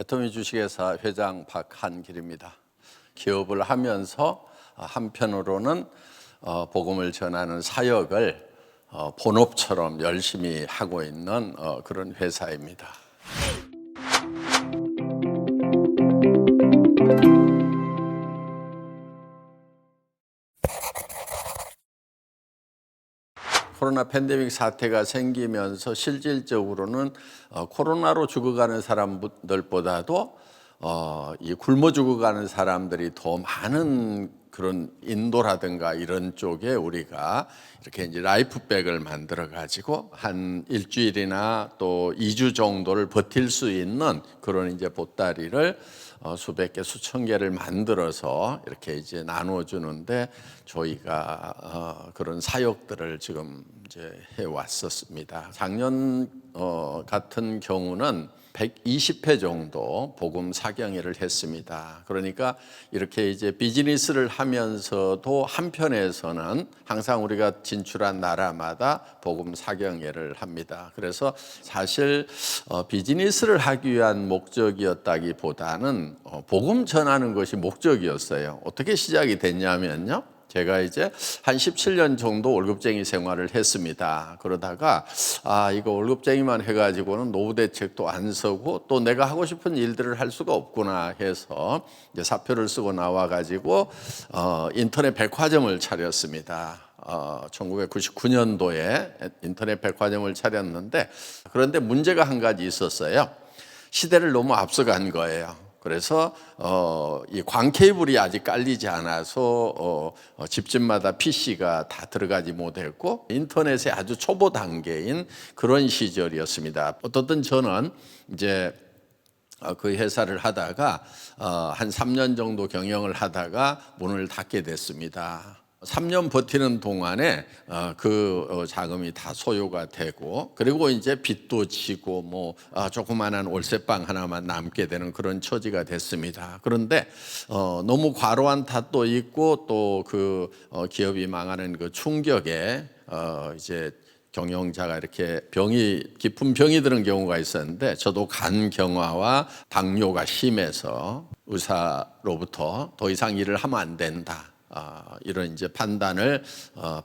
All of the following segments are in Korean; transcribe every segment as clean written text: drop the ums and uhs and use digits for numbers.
어토미 주식회사 회장 박한길입니다. 기업을 하면서 한편으로는 복음을 전하는 사역을 본업처럼 열심히 하고 있는 그런 회사입니다. 코로나 팬데믹 사태가 생기면서 실질적으로는 코로나로 죽어가는 사람들보다도 이 굶어 죽어가는 사람들이 더 많은 그런 인도라든가 이런 쪽에 우리가 이렇게 이제 라이프백을 만들어 가지고 한 일주일이나 또 2주 정도를 버틸 수 있는 그런 이제 보따리를 수백 개, 수천 개를 만들어서 이렇게 이제 나누어 주는데 저희가 그런 사역들을 지금 이제 해 왔었습니다. 작년 같은 경우는 120회 정도 복음 사경회를 했습니다. 그러니까 이렇게 이제 비즈니스를 하면서도 한편에서는 항상 우리가 진출한 나라마다 복음 사경회를 합니다. 그래서 사실 비즈니스를 하기 위한 목적이었다기보다는 복음 전하는 것이 목적이었어요. 어떻게 시작이 됐냐면요. 제가 이제 한 17년 정도 월급쟁이 생활을 했습니다. 그러다가 이거 월급쟁이만 해가지고는 노후 대책도 안 서고 또 내가 하고 싶은 일들을 할 수가 없구나 해서 이제 사표를 쓰고 나와가지고 인터넷 백화점을 차렸습니다. 1999년도에 인터넷 백화점을 차렸는데 그런데 문제가 한 가지 있었어요. 시대를 너무 앞서간 거예요. 그래서 이 광 케이블이 아직 깔리지 않아서 집집마다 PC가 다 들어가지 못했고 인터넷의 아주 초보 단계인 그런 시절이었습니다. 어떻든 저는 이제 그 회사를 하다가 한 3년 정도 경영을 하다가 문을 닫게 됐습니다. 3년 버티는 동안에 그 자금이 다 소요가 되고 그리고 이제 빚도 지고 뭐 조그마한 월세방 하나만 남게 되는 그런 처지가 됐습니다. 그런데 너무 과로한 탓도 있고 또 그 기업이 망하는 그 충격에 이제 경영자가 이렇게 깊은 병이 드는 경우가 있었는데 저도 간경화와 당뇨가 심해서 의사로부터 더 이상 일을 하면 안 된다. 이런 이제 판단을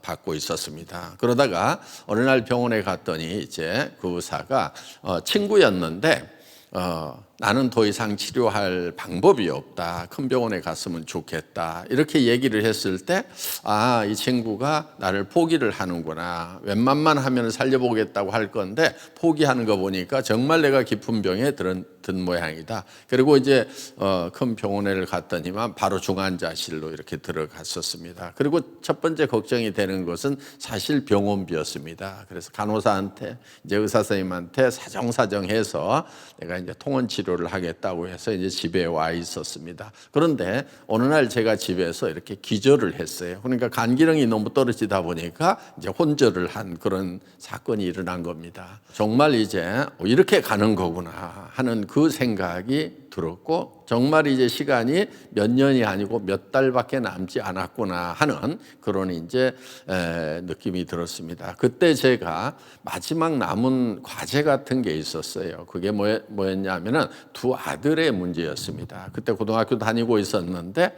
받고 있었습니다. 그러다가 어느 날 병원에 갔더니 이제 그 의사가 친구였는데 나는 더 이상 치료할 방법이 없다. 큰 병원에 갔으면 좋겠다. 이렇게 얘기를 했을 때 이 친구가 나를 포기를 하는구나. 웬만만 하면 살려보겠다고 할 건데 포기하는 거 보니까 정말 내가 깊은 병에 든 모양이다. 그리고 이제 큰 병원에 갔더니만 바로 중환자실로 이렇게 들어갔었습니다. 그리고 첫 번째 걱정이 되는 것은 사실 병원비였습니다. 그래서 간호사한테 이제 의사 선생님한테 사정사정해서 내가 이제 통원 치료를 하겠다고 해서 이제 집에 와 있었습니다. 그런데 어느 날 제가 집에서 이렇게 기절을 했어요. 그러니까 간기능이 너무 떨어지다 보니까 이제 혼절을 한 그런 사건이 일어난 겁니다. 정말 이제 이렇게 가는 거구나 하는 그 생각이 들었고 정말 이제 시간이 몇 년이 아니고 몇 달밖에 남지 않았구나 하는 그런 이제 느낌이 들었습니다. 그때 제가 마지막 남은 과제 같은 게 있었어요. 그게 뭐였냐면은 두 아들의 문제였습니다. 그때 고등학교 다니고 있었는데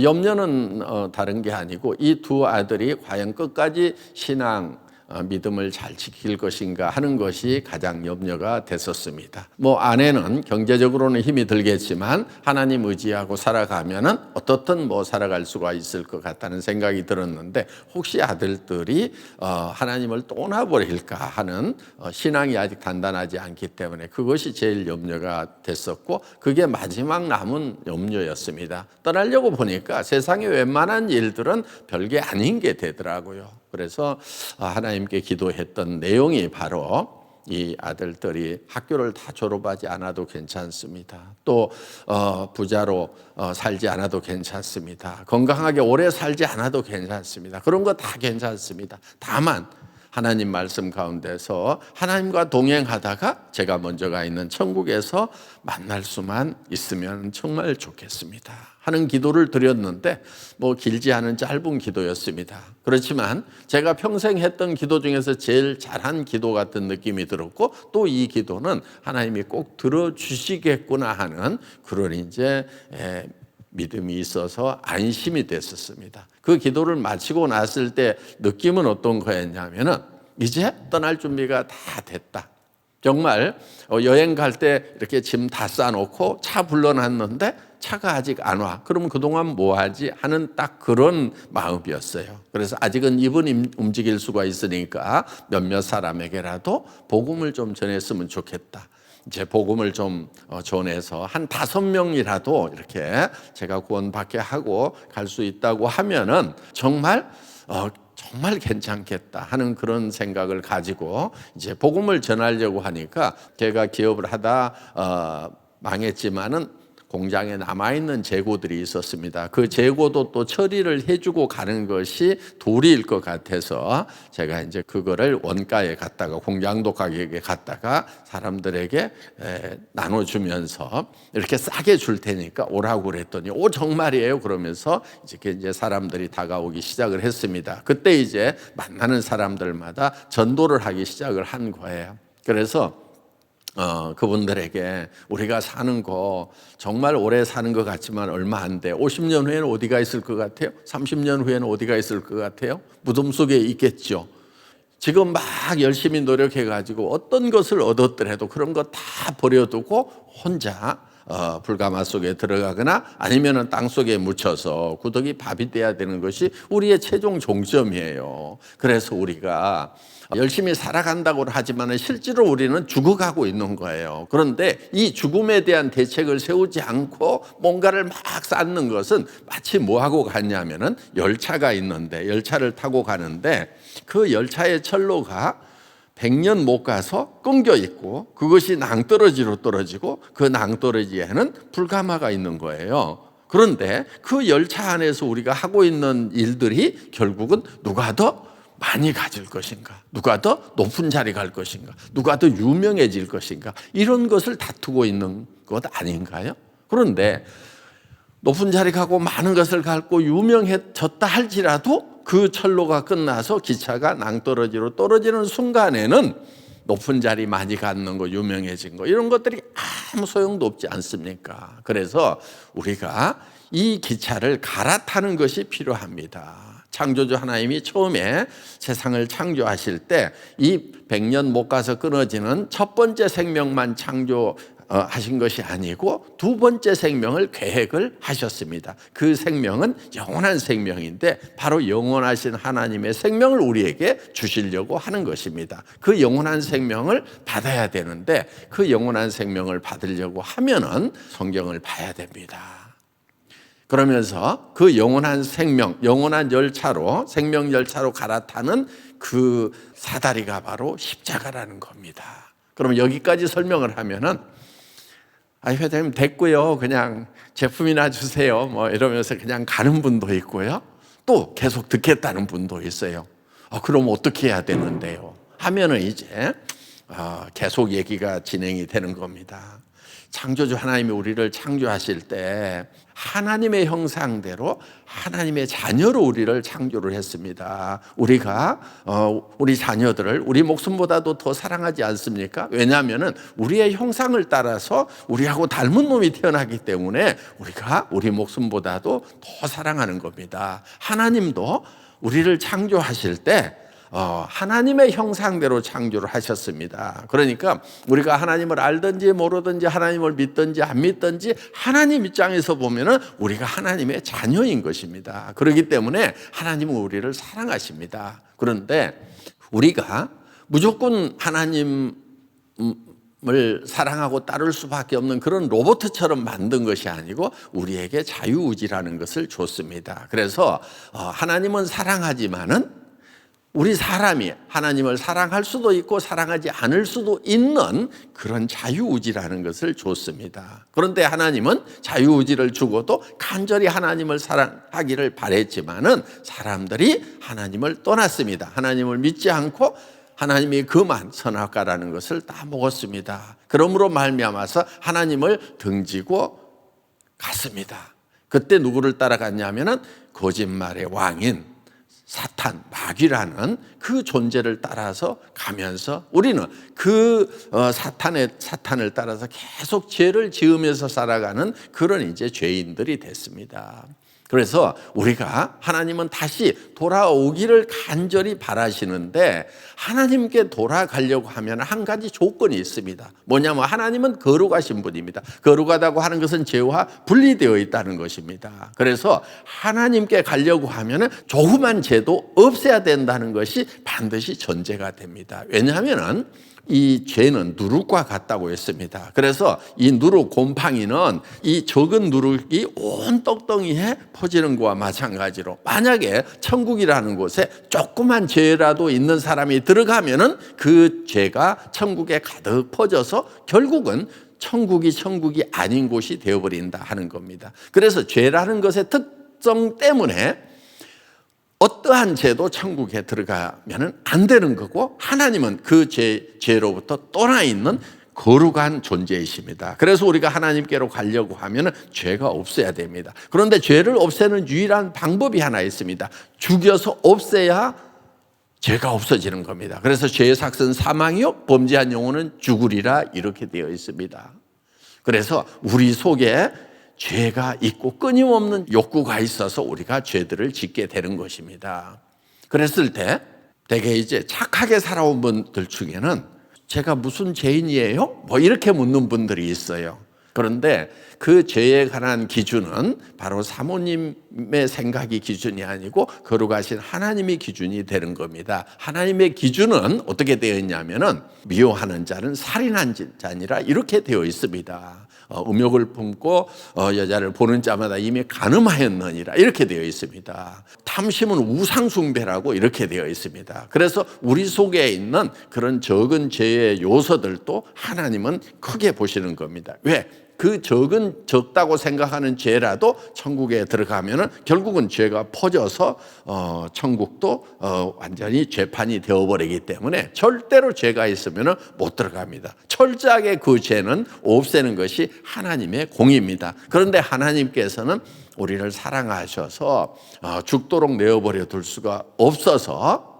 염려는 다른 게 아니고 이 두 아들이 과연 끝까지 신앙 믿음을 잘 지킬 것인가 하는 것이 가장 염려가 됐었습니다. 뭐 아내는 경제적으로는 힘이 들겠지만 하나님 의지하고 살아가면은 어떻든 뭐 살아갈 수가 있을 것 같다는 생각이 들었는데 혹시 아들들이 하나님을 떠나버릴까 하는 신앙이 아직 단단하지 않기 때문에 그것이 제일 염려가 됐었고 그게 마지막 남은 염려였습니다. 떠나려고 보니까 세상의 웬만한 일들은 별게 아닌 게 되더라고요. 그래서 하나님께 기도했던 내용이 바로 이 아들들이 학교를 다 졸업하지 않아도 괜찮습니다. 또 부자로 살지 않아도 괜찮습니다. 건강하게 오래 살지 않아도 괜찮습니다. 그런 거 다 괜찮습니다. 다만 하나님 말씀 가운데서 하나님과 동행하다가 제가 먼저 가 있는 천국에서 만날 수만 있으면 정말 좋겠습니다 하는 기도를 드렸는데 뭐 길지 않은 짧은 기도였습니다. 그렇지만 제가 평생 했던 기도 중에서 제일 잘한 기도 같은 느낌이 들었고 또 이 기도는 하나님이 꼭 들어주시겠구나 하는 그런 이제 믿음이 있어서 안심이 됐었습니다. 그 기도를 마치고 났을 때 느낌은 어떤 거였냐면은 이제 떠날 준비가 다 됐다. 정말 여행 갈 때 이렇게 짐 다 싸놓고 차 불러놨는데 차가 아직 안 와. 그럼 그동안 뭐 하지? 하는 딱 그런 마음이었어요. 그래서 아직은 입은 움직일 수가 있으니까 몇몇 사람에게라도 복음을 좀 전했으면 좋겠다. 이제 복음을 좀 전해서 한 5명이라도 이렇게 제가 구원받게 하고 갈 수 있다고 하면은 정말 괜찮겠다 하는 그런 생각을 가지고 이제 복음을 전하려고 하니까 제가 기업을 하다 망했지만은 공장에 남아있는 재고들이 있었습니다. 그 재고도 또 처리를 해주고 가는 것이 도리일 것 같아서 제가 이제 그거를 원가에 갖다가 공장도 가격에 갖다가 사람들에게 나눠주면서 이렇게 싸게 줄 테니까 오라고 그랬더니 오 정말이에요 그러면서 이제 사람들이 다가오기 시작을 했습니다. 그때 이제 만나는 사람들마다 전도를 하기 시작을 한 거예요. 그래서 그분들에게 우리가 사는 거 정말 오래 사는 것 같지만 얼마 안 돼. 50년 후에는 어디가 있을 것 같아요? 30년 후에는 어디가 있을 것 같아요? 무덤 속에 있겠죠. 지금 막 열심히 노력해가지고 어떤 것을 얻었더라도 그런 거 다 버려두고 혼자 불가마 속에 들어가거나 아니면 땅 속에 묻혀서 구더기 밥이 돼야 되는 것이 우리의 최종 종점이에요. 그래서 우리가 열심히 살아간다고 하지만 실제로 우리는 죽어가고 있는 거예요. 그런데 이 죽음에 대한 대책을 세우지 않고 뭔가를 막 쌓는 것은 마치 뭐하고 같냐면은 열차가 있는데 열차를 타고 가는데 그 열차의 철로가 100년 못 가서 끊겨 있고 그것이 낭떠러지로 떨어지고 그 낭떠러지에는 불가마가 있는 거예요. 그런데 그 열차 안에서 우리가 하고 있는 일들이 결국은 누가 더 많이 가질 것인가, 누가 더 높은 자리 갈 것인가, 누가 더 유명해질 것인가, 이런 것을 다투고 있는 것 아닌가요? 그런데 높은 자리 가고 많은 것을 갖고 유명해졌다 할지라도 그 철로가 끝나서 기차가 낭떠러지로 떨어지는 순간에는 높은 자리 많이 갖는 거, 유명해진 거, 이런 것들이 아무 소용도 없지 않습니까? 그래서 우리가 이 기차를 갈아타는 것이 필요합니다. 창조주 하나님이 처음에 세상을 창조하실 때 이 100년 못 가서 끊어지는 첫 번째 생명만 창조하신 것이 아니고 두 번째 생명을 계획을 하셨습니다. 그 생명은 영원한 생명인데 바로 영원하신 하나님의 생명을 우리에게 주시려고 하는 것입니다. 그 영원한 생명을 받아야 되는데 그 영원한 생명을 받으려고 하면은 성경을 봐야 됩니다. 그러면서 그 영원한 생명, 영원한 열차로, 생명 열차로 갈아타는 그 사다리가 바로 십자가라는 겁니다. 그러면 여기까지 설명을 하면은 회장님 됐고요. 그냥 제품이나 주세요. 뭐 이러면서 그냥 가는 분도 있고요. 또 계속 듣겠다는 분도 있어요. 그럼 어떻게 해야 되는데요? 하면은 이제 계속 얘기가 진행이 되는 겁니다. 창조주 하나님이 우리를 창조하실 때 하나님의 형상대로 하나님의 자녀로 우리를 창조를 했습니다. 우리가 우리 자녀들을 우리 목숨보다도 더 사랑하지 않습니까? 왜냐하면 우리의 형상을 따라서 우리하고 닮은 놈이 태어나기 때문에 우리가 우리 목숨보다도 더 사랑하는 겁니다. 하나님도 우리를 창조하실 때 하나님의 형상대로 창조를 하셨습니다. 그러니까 우리가 하나님을 알든지 모르든지 하나님을 믿든지 안 믿든지 하나님 입장에서 보면은 우리가 하나님의 자녀인 것입니다. 그렇기 때문에 하나님은 우리를 사랑하십니다. 그런데 우리가 무조건 하나님을 사랑하고 따를 수밖에 없는 그런 로봇처럼 만든 것이 아니고 우리에게 자유의지라는 것을 줬습니다. 그래서 하나님은 사랑하지만은 우리 사람이 하나님을 사랑할 수도 있고 사랑하지 않을 수도 있는 그런 자유의지라는 것을 줬습니다. 그런데 하나님은 자유의지를 주고도 간절히 하나님을 사랑하기를 바랬지만은 사람들이 하나님을 떠났습니다. 하나님을 믿지 않고 하나님이 그만 선악과라는 것을 다 먹었습니다. 그러므로 말미암아서 하나님을 등지고 갔습니다. 그때 누구를 따라갔냐면은 거짓말의 왕인 사탄, 마귀라는 그 존재를 따라서 가면서 우리는 그 사탄을 따라서 계속 죄를 지으면서 살아가는 그런 이제 죄인들이 됐습니다. 그래서 우리가 하나님은 다시 돌아오기를 간절히 바라시는데 하나님께 돌아가려고 하면 한 가지 조건이 있습니다. 뭐냐면 하나님은 거룩하신 분입니다. 거룩하다고 하는 것은 죄와 분리되어 있다는 것입니다. 그래서 하나님께 가려고 하면 조그만 죄도 없애야 된다는 것이 반드시 전제가 됩니다. 왜냐하면 이 죄는 누룩과 같다고 했습니다. 그래서 이 누룩 곰팡이는 이 적은 누룩이 온 떡덩이에 퍼지는 것과 마찬가지로 만약에 천국이라는 곳에 조그만 죄라도 있는 사람이 들어가면은 그 죄가 천국에 가득 퍼져서 결국은 천국이 아닌 곳이 되어버린다 하는 겁니다. 그래서 죄라는 것의 특성 때문에 어떠한 죄도 천국에 들어가면 안 되는 거고 하나님은 그 죄로부터 떠나 있는 거룩한 존재이십니다. 그래서 우리가 하나님께로 가려고 하면 죄가 없어야 됩니다. 그런데 죄를 없애는 유일한 방법이 하나 있습니다. 죽여서 없애야 죄가 없어지는 겁니다. 그래서 죄의 삭은 사망이요 범죄한 영혼은 죽으리라 이렇게 되어 있습니다. 그래서 우리 속에 죄가 있고 끊임없는 욕구가 있어서 우리가 죄들을 짓게 되는 것입니다. 그랬을 때 대개 이제 착하게 살아온 분들 중에는 제가 무슨 죄인이에요? 뭐 이렇게 묻는 분들이 있어요. 그런데 그 죄에 관한 기준은 바로 사모님의 생각이 기준이 아니고 거룩하신 하나님이 기준이 되는 겁니다. 하나님의 기준은 어떻게 되어 있냐면은 미워하는 자는 살인한 자니라 이렇게 되어 있습니다. 음욕을 품고 여자를 보는 자마다 이미 간음하였느니라 이렇게 되어 있습니다. 탐심은 우상숭배라고 이렇게 되어 있습니다. 그래서 우리 속에 있는 그런 적은 죄의 요소들도 하나님은 크게 보시는 겁니다. 왜? 그 적다고 생각하는 죄라도 천국에 들어가면은 결국은 죄가 퍼져서 천국도 완전히 죄판이 되어버리기 때문에 절대로 죄가 있으면은 못 들어갑니다. 철저하게 그 죄는 없애는 것이 하나님의 공입니다. 그런데 하나님께서는 우리를 사랑하셔서 죽도록 내어버려 둘 수가 없어서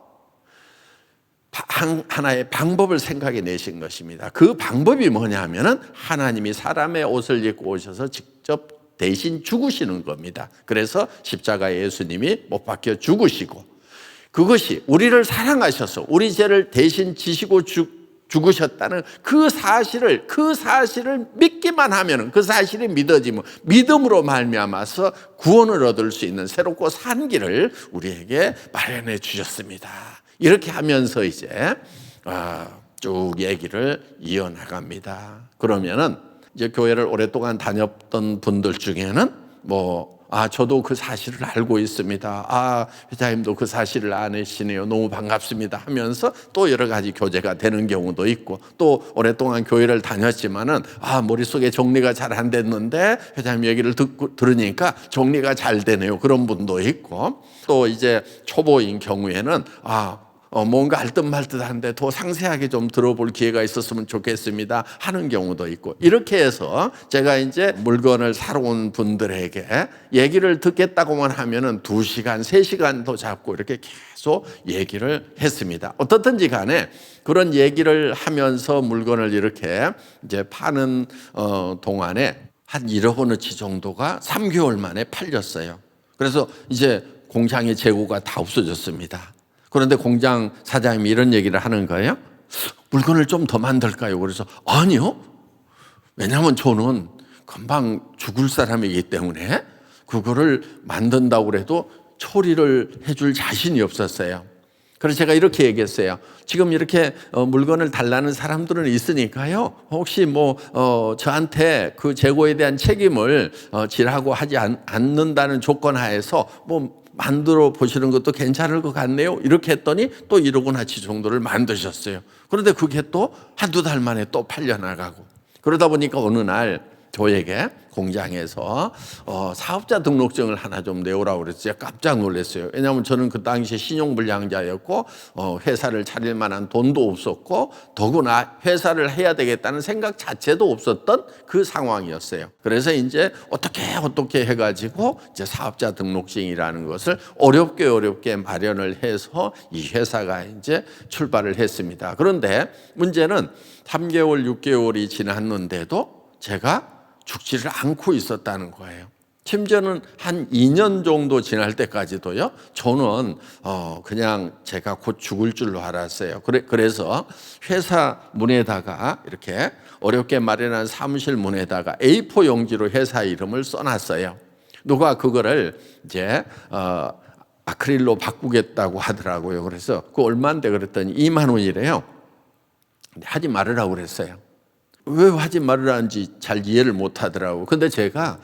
하나의 방법을 생각해 내신 것입니다. 그 방법이 뭐냐면은 하나님이 사람의 옷을 입고 오셔서 직접 대신 죽으시는 겁니다. 그래서 십자가에 예수님이 못 박혀 죽으시고 그것이 우리를 사랑하셔서 우리 죄를 대신 지시고 죽으셨다는 그 사실을 믿기만 하면은 그 사실이 믿어지면 믿음으로 말미암아서 구원을 얻을 수 있는 새롭고 산 길을 우리에게 마련해 주셨습니다. 이렇게 하면서 이제 쭉 얘기를 이어나갑니다. 그러면은 이제 교회를 오랫동안 다녔던 분들 중에는 저도 그 사실을 알고 있습니다. 회장님도 그 사실을 아시네요. 너무 반갑습니다 하면서 또 여러 가지 교제가 되는 경우도 있고 또 오랫동안 교회를 다녔지만은 머릿속에 정리가 잘 안 됐는데 회장님 얘기를 들으니까 정리가 잘 되네요. 그런 분도 있고 또 이제 초보인 경우에는 뭔가 알듯말듯한데 더 상세하게 좀 들어볼 기회가 있었으면 좋겠습니다 하는 경우도 있고 이렇게 해서 제가 이제 물건을 사러 온 분들에게 얘기를 듣겠다고만 하면은 2시간, 3시간도 잡고 이렇게 계속 얘기를 했습니다. 어떻든지 간에 그런 얘기를 하면서 물건을 이렇게 이제 파는 동안에 한 1억 원어치 정도가 3개월 만에 팔렸어요. 그래서 이제 공장의 재고가 다 없어졌습니다. 그런데 공장 사장님이 이런 얘기를 하는 거예요. 물건을 좀 더 만들까요? 그래서 아니요. 왜냐하면 저는 금방 죽을 사람이기 때문에 그거를 만든다고 해도 처리를 해줄 자신이 없었어요. 그래서 제가 이렇게 얘기했어요. 지금 이렇게 물건을 달라는 사람들은 있으니까요. 혹시 저한테 그 재고에 대한 책임을 지라고 하지 않는다는 조건 하에서 만들어 보시는 것도 괜찮을 것 같네요. 이렇게 했더니 또 1억 원어치 정도를 만드셨어요. 그런데 그게 또 한두 달 만에 또 팔려나가고, 그러다 보니까 어느 날 저에게 공장에서 사업자 등록증을 하나 좀 내오라고 그랬어요. 깜짝 놀랐어요. 왜냐하면 저는 그 당시에 신용불량자였고 회사를 차릴 만한 돈도 없었고 더구나 회사를 해야 되겠다는 생각 자체도 없었던 그 상황이었어요. 그래서 이제 어떻게 해가지고 이제 사업자 등록증이라는 것을 어렵게 마련을 해서 이 회사가 이제 출발을 했습니다. 그런데 문제는 3개월, 6개월이 지났는데도 제가 죽지를 않고 있었다는 거예요. 심지어는 한 2년 정도 지날 때까지도요, 저는 그냥 제가 곧 죽을 줄로 알았어요. 그래서 회사 문에다가 이렇게 어렵게 마련한 사무실 문에다가 A4 용지로 회사 이름을 써놨어요. 누가 그거를 이제 아크릴로 바꾸겠다고 하더라고요. 그래서 그 얼마인데 그랬더니 2만 원이래요. 하지 말으라고 그랬어요. 왜 하지 말으라는지 잘 이해를 못 하더라고. 근데 제가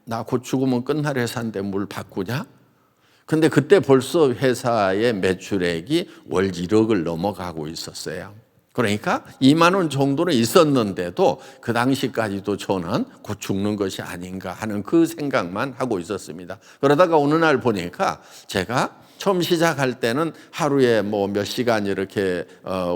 나 곧 죽으면 끝날 회사인데 뭘 바꾸냐? 근데 그때 벌써 회사의 매출액이 월 1억을 넘어가고 있었어요. 그러니까 2만 원 정도는 있었는데도 그 당시까지도 저는 곧 죽는 것이 아닌가 하는 그 생각만 하고 있었습니다. 그러다가 어느 날 보니까 제가 처음 시작할 때는 하루에 뭐 몇 시간 이렇게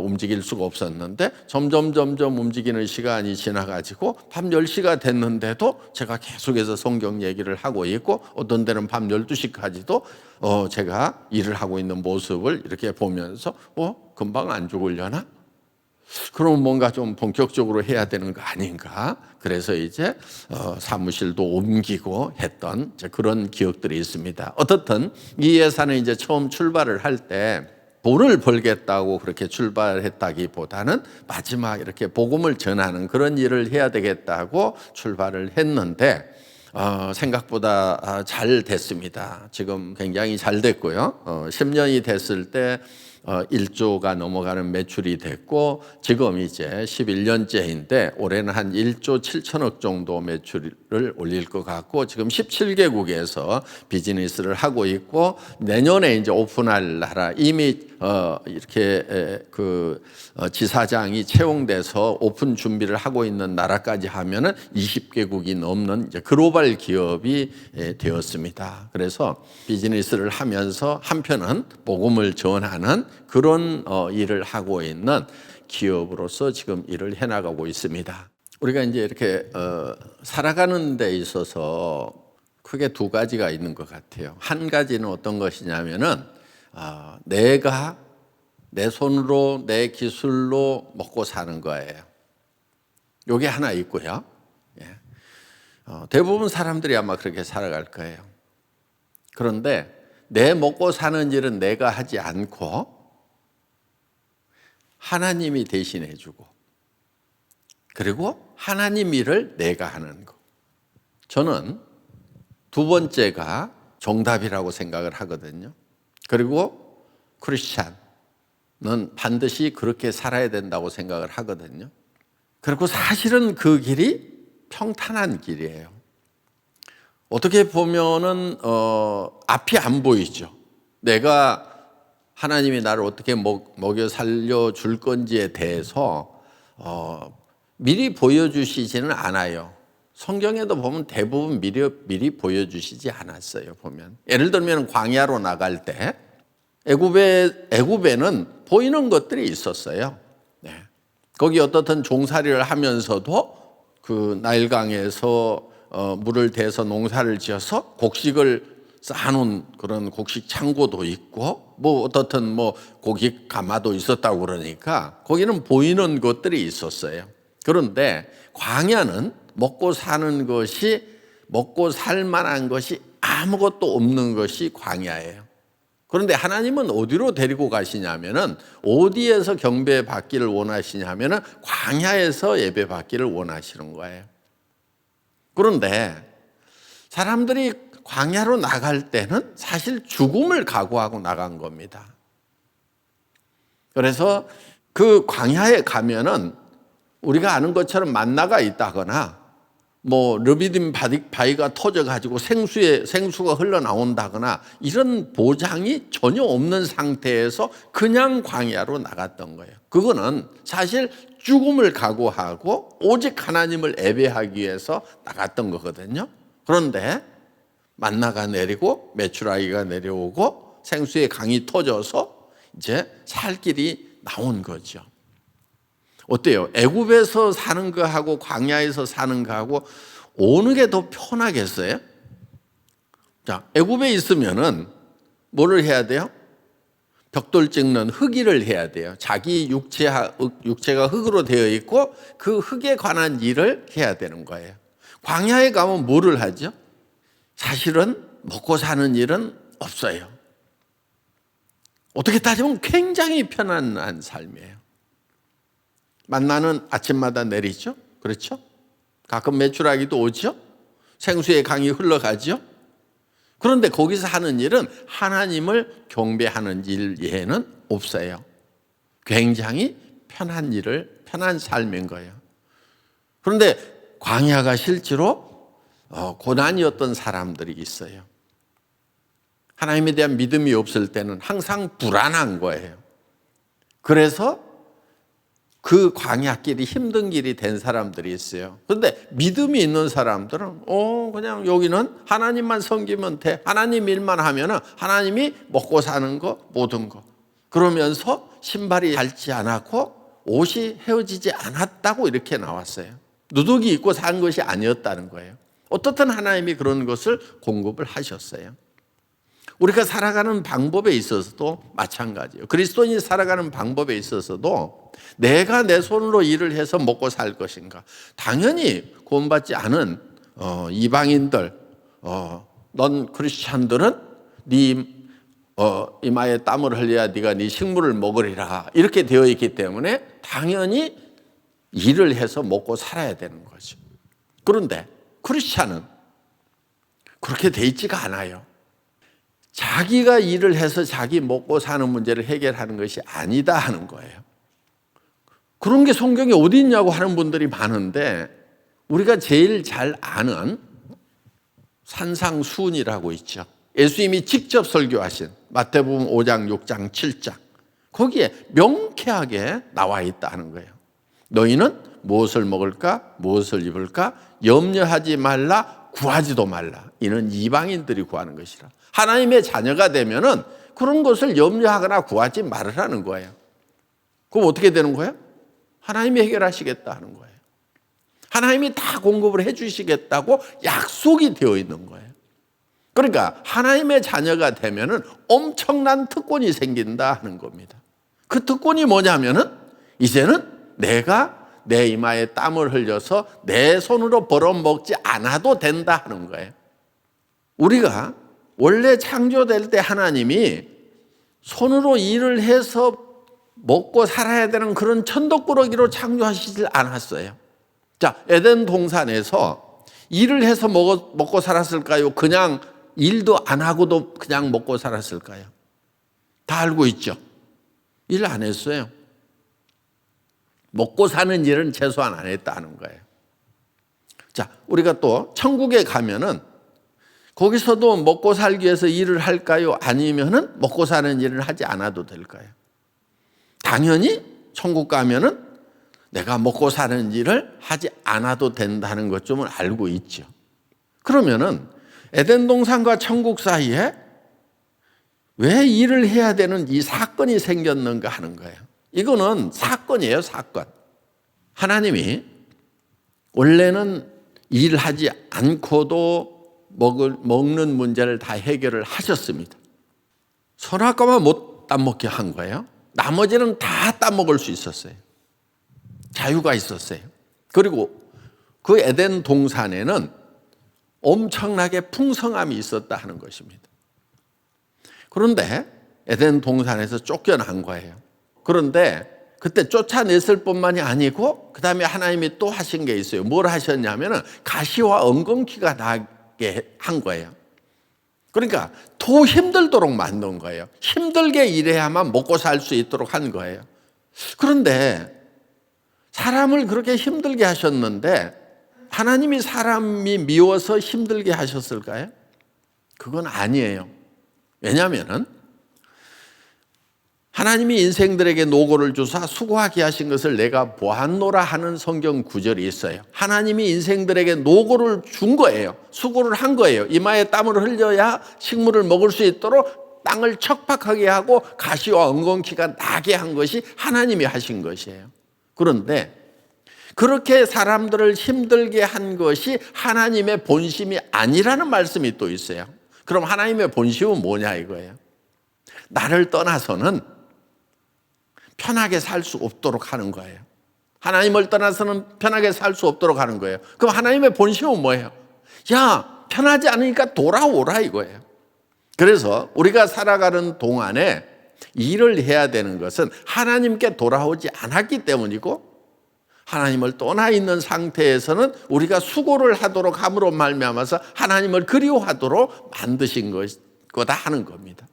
움직일 수가 없었는데 점점 움직이는 시간이 지나가지고 밤 10시가 됐는데도 제가 계속해서 성경 얘기를 하고 있고 어떤 때는 밤 12시까지도 제가 일을 하고 있는 모습을 이렇게 보면서 금방 안 죽으려나? 그럼 뭔가 좀 본격적으로 해야 되는 거 아닌가? 그래서 이제 사무실도 옮기고 했던 그런 기억들이 있습니다. 어떻든 이 회사는 이제 처음 출발을 할 때 돈을 벌겠다고 그렇게 출발했다기보다는 마지막 이렇게 복음을 전하는 그런 일을 해야 되겠다고 출발을 했는데 생각보다 잘 됐습니다. 지금 굉장히 잘 됐고요. 10년이 됐을 때 1조가 넘어가는 매출이 됐고 지금 이제 11년째인데 올해는 한 1조 7천억 정도 매출을 올릴 것 같고 지금 17개국에서 비즈니스를 하고 있고 내년에 이제 오픈할 나라 이미 이렇게 지사장이 채용돼서 오픈 준비를 하고 있는 나라까지 하면은 20개국이 넘는 이제 글로벌 기업이 되었습니다. 그래서 비즈니스를 하면서 한편은 복음을 전하는 그런 일을 하고 있는 기업으로서 지금 일을 해나가고 있습니다. 우리가 이제 이렇게 살아가는 데 있어서 크게 두 가지가 있는 것 같아요. 한 가지는 어떤 것이냐면은 내가 내 손으로 내 기술로 먹고 사는 거예요. 요게 하나 있고요. 대부분 사람들이 아마 그렇게 살아갈 거예요. 그런데 내 먹고 사는 일은 내가 하지 않고 하나님이 대신해 주고 그리고 하나님 일을 내가 하는 거. 저는 두 번째가 정답이라고 생각을 하거든요. 그리고 크리스찬은 반드시 그렇게 살아야 된다고 생각을 하거든요. 그리고 사실은 그 길이 평탄한 길이에요. 어떻게 보면은 앞이 안 보이죠. 내가 하나님이 나를 어떻게 먹여 살려줄 건지에 대해서 미리 보여주시지는 않아요. 성경에도 보면 대부분 미리 보여주시지 않았어요. 보면 예를 들면 광야로 나갈 때 애굽에는 보이는 것들이 있었어요. 거기 어떻든 종살이를 하면서도 그 나일강에서 물을 대서 농사를 지어서 곡식을 쌓아놓은 그런 곡식 창고도 있고 뭐 어떻든 뭐 고기 가마도 있었다고 그러니까 거기는 보이는 것들이 있었어요. 그런데 광야는 먹고 사는 것이 먹고 살 만한 것이 아무것도 없는 것이 광야예요. 그런데 하나님은 어디로 데리고 가시냐면은 어디에서 경배 받기를 원하시냐면은 광야에서 예배 받기를 원하시는 거예요. 그런데 사람들이 광야로 나갈 때는 사실 죽음을 각오하고 나간 겁니다. 그래서 그 광야에 가면은 우리가 아는 것처럼 만나가 있다거나 뭐 르비딤 바위가 터져가지고 생수가 흘러나온다거나 이런 보장이 전혀 없는 상태에서 그냥 광야로 나갔던 거예요. 그거는 사실 죽음을 각오하고 오직 하나님을 예배하기 위해서 나갔던 거거든요. 그런데 만나가 내리고 메추라기가 내려오고 생수의 강이 터져서 이제 살 길이 나온 거죠. 어때요? 애굽에서 사는 거하고 광야에서 사는 거하고 어느 게 더 편하겠어요? 자, 애굽에 있으면은 뭐를 해야 돼요? 벽돌 찍는 흙일을 해야 돼요. 자기 육체가 흙으로 되어 있고 그 흙에 관한 일을 해야 되는 거예요. 광야에 가면 뭐를 하죠? 사실은 먹고 사는 일은 없어요. 어떻게 따지면 굉장히 편안한 삶이에요. 만나는 아침마다 내리죠. 그렇죠? 가끔 메추라기도 오죠. 생수의 강이 흘러가죠. 그런데 거기서 하는 일은 하나님을 경배하는 일 외에는 없어요. 굉장히 편한 삶인 거예요. 그런데 광야가 실제로 고난이었던 사람들이 있어요. 하나님에 대한 믿음이 없을 때는 항상 불안한 거예요. 그래서 그 광야길이 힘든 길이 된 사람들이 있어요. 그런데 믿음이 있는 사람들은 그냥 여기는 하나님만 섬기면 돼. 하나님 일만 하면은 하나님이 먹고 사는 거 모든 거. 그러면서 신발이 닳지 않았고 옷이 헤어지지 않았다고 이렇게 나왔어요. 누더기 입고 산 것이 아니었다는 거예요. 어떻든 하나님이 그런 것을 공급을 하셨어요. 우리가 살아가는 방법에 있어서도 마찬가지예요. 그리스도인이 살아가는 방법에 있어서도 내가 내 손으로 일을 해서 먹고 살 것인가. 당연히 구원받지 않은 이방인들, 넌 크리스찬들은 네 이마에 땀을 흘려야 네가 네 식물을 먹으리라 이렇게 되어 있기 때문에 당연히 일을 해서 먹고 살아야 되는 거죠. 그런데 크리스찬은 그렇게 돼 있지가 않아요. 자기가 일을 해서 자기 먹고 사는 문제를 해결하는 것이 아니다 하는 거예요. 그런 게 성경에 어디 있냐고 하는 분들이 많은데 우리가 제일 잘 아는 산상수훈이라고 있죠. 예수님이 직접 설교하신 마태복음 5장, 6장, 7장 거기에 명쾌하게 나와 있다는 거예요. 너희는 무엇을 먹을까? 무엇을 입을까? 염려하지 말라, 구하지도 말라. 이는 이방인들이 구하는 것이라. 하나님의 자녀가 되면은 그런 것을 염려하거나 구하지 말으라는 거예요. 그럼 어떻게 되는 거예요? 하나님이 해결하시겠다 하는 거예요. 하나님이 다 공급을 해 주시겠다고 약속이 되어 있는 거예요. 그러니까 하나님의 자녀가 되면은 엄청난 특권이 생긴다 하는 겁니다. 그 특권이 뭐냐면은 이제는 내가 내 이마에 땀을 흘려서 내 손으로 벌어먹지 않아도 된다 하는 거예요. 우리가 원래 창조될 때 하나님이 손으로 일을 해서 먹고 살아야 되는 그런 천덕꾸러기로 창조하시질 않았어요. 자, 에덴 동산에서 일을 해서 먹고 살았을까요? 그냥 일도 안 하고도 그냥 먹고 살았을까요? 다 알고 있죠. 일 안 했어요. 먹고 사는 일은 최소한 안 했다는 거예요. 자, 우리가 또 천국에 가면은 거기서도 먹고 살기 위해서 일을 할까요? 아니면은 먹고 사는 일을 하지 않아도 될까요? 당연히 천국 가면은 내가 먹고 사는 일을 하지 않아도 된다는 것 좀 알고 있죠. 그러면은 에덴 동산과 천국 사이에 왜 일을 해야 되는 이 사건이 생겼는가 하는 거예요. 이거는 사건이에요, 사건. 하나님이 원래는 일하지 않고도 먹는 문제를 다 해결을 하셨습니다. 선악과만 못 따먹게 한 거예요. 나머지는 다 따먹을 수 있었어요. 자유가 있었어요. 그리고 그 에덴 동산에는 엄청나게 풍성함이 있었다 하는 것입니다. 그런데 에덴 동산에서 쫓겨난 거예요. 그런데 그때 쫓아냈을 뿐만이 아니고 그 다음에 하나님이 또 하신 게 있어요. 뭘 하셨냐면은 가시와 엉겅퀴가 나게 한 거예요. 그러니까 더 힘들도록 만든 거예요. 힘들게 일해야만 먹고 살 수 있도록 한 거예요. 그런데 사람을 그렇게 힘들게 하셨는데 하나님이 사람이 미워서 힘들게 하셨을까요? 그건 아니에요. 왜냐하면 하나님이 인생들에게 노고를 주사 수고하게 하신 것을 내가 보았노라 하는 성경 구절이 있어요. 하나님이 인생들에게 노고를 준 거예요. 수고를 한 거예요. 이마에 땀을 흘려야 식물을 먹을 수 있도록 땅을 척박하게 하고 가시와 엉겅퀴가 나게 한 것이 하나님이 하신 것이에요. 그런데 그렇게 사람들을 힘들게 한 것이 하나님의 본심이 아니라는 말씀이 또 있어요. 그럼 하나님의 본심은 뭐냐 이거예요. 나를 떠나서는 편하게 살 수 없도록 하는 거예요. 하나님을 떠나서는 편하게 살 수 없도록 하는 거예요. 그럼 하나님의 본심은 뭐예요? 야, 편하지 않으니까 돌아오라 이거예요. 그래서 우리가 살아가는 동안에 일을 해야 되는 것은 하나님께 돌아오지 않았기 때문이고, 하나님을 떠나 있는 상태에서는 우리가 수고를 하도록 함으로 말미암아서 하나님을 그리워하도록 만드신 거다 하는 겁니다.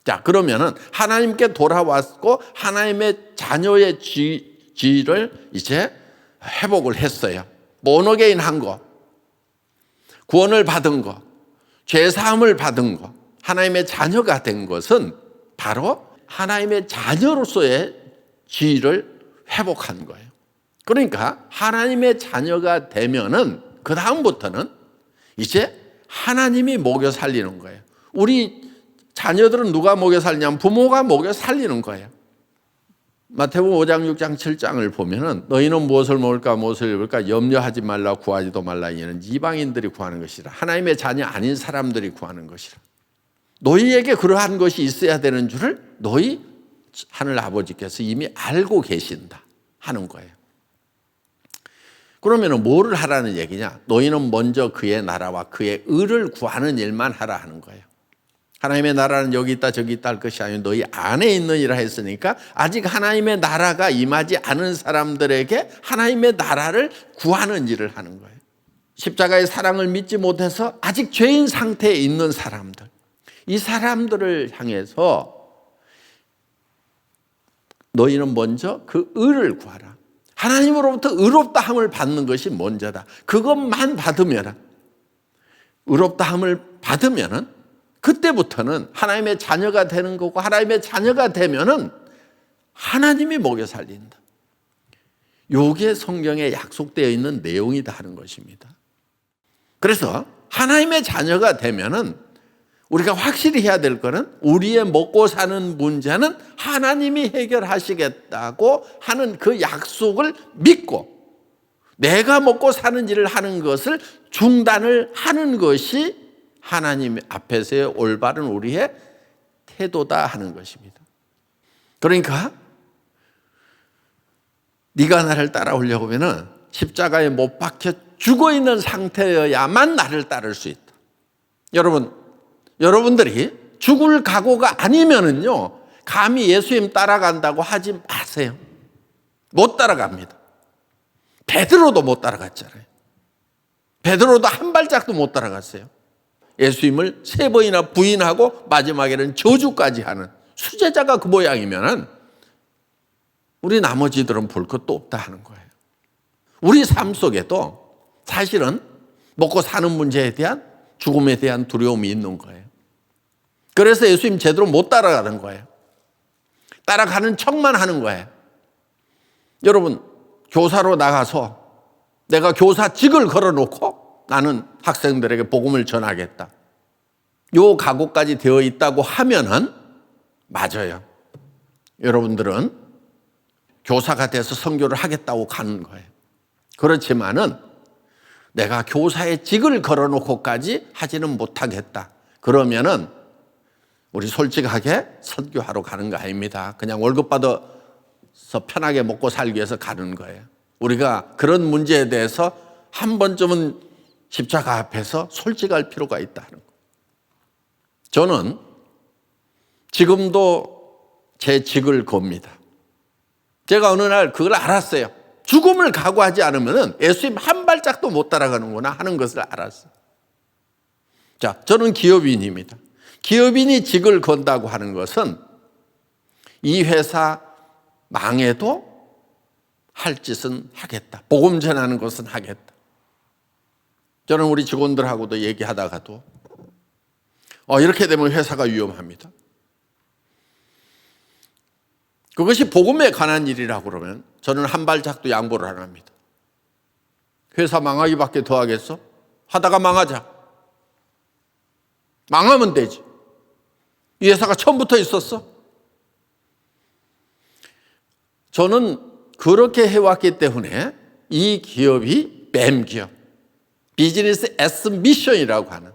자, 그러면은 하나님께 돌아왔고 하나님의 자녀의 지위를 이제 회복을 했어요. 본어게인 한 거, 구원을 받은 거, 죄사함을 받은 거, 하나님의 자녀가 된 것은 바로 하나님의 자녀로서의 지위를 회복한 거예요. 그러니까 하나님의 자녀가 되면은 그 다음부터는 이제 하나님이 먹여 살리는 거예요. 우리 자녀들은 누가 먹여 살리냐면 부모가 먹여 살리는 거예요. 마태복음 5장, 6장, 7장을 보면은 너희는 무엇을 먹을까 무엇을 입을까 염려하지 말라 구하지도 말라. 이는 이방인들이 구하는 것이라. 하나님의 자녀 아닌 사람들이 구하는 것이라. 너희에게 그러한 것이 있어야 되는 줄을 너희 하늘 아버지께서 이미 알고 계신다 하는 거예요. 그러면 뭐를 하라는 얘기냐? 너희는 먼저 그의 나라와 그의 의를 구하는 일만 하라 하는 거예요. 하나님의 나라는 여기 있다 저기 있다 할 것이 아니고 너희 안에 있느니라 했으니까 아직 하나님의 나라가 임하지 않은 사람들에게 하나님의 나라를 구하는 일을 하는 거예요. 십자가의 사랑을 믿지 못해서 아직 죄인 상태에 있는 사람들, 이 사람들을 향해서 너희는 먼저 그 의를 구하라. 하나님으로부터 의롭다함을 받는 것이 먼저다. 그것만 받으면, 의롭다함을 받으면은 그때부터는 하나님의 자녀가 되는 거고, 하나님의 자녀가 되면은 하나님이 먹여 살린다. 요게 성경에 약속되어 있는 내용이다 하는 것입니다. 그래서 하나님의 자녀가 되면은 우리가 확실히 해야 될 거는 우리의 먹고 사는 문제는 하나님이 해결하시겠다고 하는 그 약속을 믿고 내가 먹고 사는 일을 하는 것을 중단을 하는 것이 하나님 앞에서의 올바른 우리의 태도다 하는 것입니다. 그러니까 네가 나를 따라오려고 하면 십자가에 못 박혀 죽어 있는 상태여야만 나를 따를 수 있다. 여러분들이 죽을 각오가 아니면은요, 감히 예수님 따라간다고 하지 마세요. 못 따라갑니다. 베드로도 못 따라갔잖아요. 베드로도 한 발짝도 못 따라갔어요. 예수님을 3번이나 부인하고 마지막에는 저주까지 하는 수제자가 그 모양이면은 우리 나머지들은 볼 것도 없다 하는 거예요. 우리 삶 속에도 사실은 먹고 사는 문제에 대한 죽음에 대한 두려움이 있는 거예요. 그래서 예수님 제대로 못 따라가는 거예요. 따라가는 척만 하는 거예요. 여러분, 교사로 나가서 내가 교사직을 걸어놓고 나는 학생들에게 복음을 전하겠다. 요 각오까지 되어 있다고 하면은 맞아요. 여러분들은 교사가 돼서 선교를 하겠다고 가는 거예요. 그렇지만은 내가 교사의 직을 걸어놓고까지 하지는 못하겠다. 그러면은 우리 솔직하게 선교하러 가는 거 아닙니다. 그냥 월급 받아서 편하게 먹고 살기 위해서 가는 거예요. 우리가 그런 문제에 대해서 한 번쯤은 십자가 앞에서 솔직할 필요가 있다는 거예요. 저는 지금도 제 직을 겁니다. 제가 어느 날 그걸 알았어요. 죽음을 각오하지 않으면 예수님 한 발짝도 못 따라가는구나 하는 것을 알았어요. 자, 저는 기업인입니다. 기업인이 직을 건다고 하는 것은 이 회사 망해도 할 짓은 하겠다. 복음 전하는 것은 하겠다. 저는 우리 직원들하고도 얘기하다가도 이렇게 되면 회사가 위험합니다. 그것이 복음에 관한 일이라고 그러면 저는 한 발짝도 양보를 안 합니다. 회사 망하기밖에 더 하겠어? 하다가 망하자. 망하면 되지. 이 회사가 처음부터 있었어? 저는 그렇게 해왔기 때문에 이 기업이 뱀 기업, 비즈니스 애스 미션이라고 하는,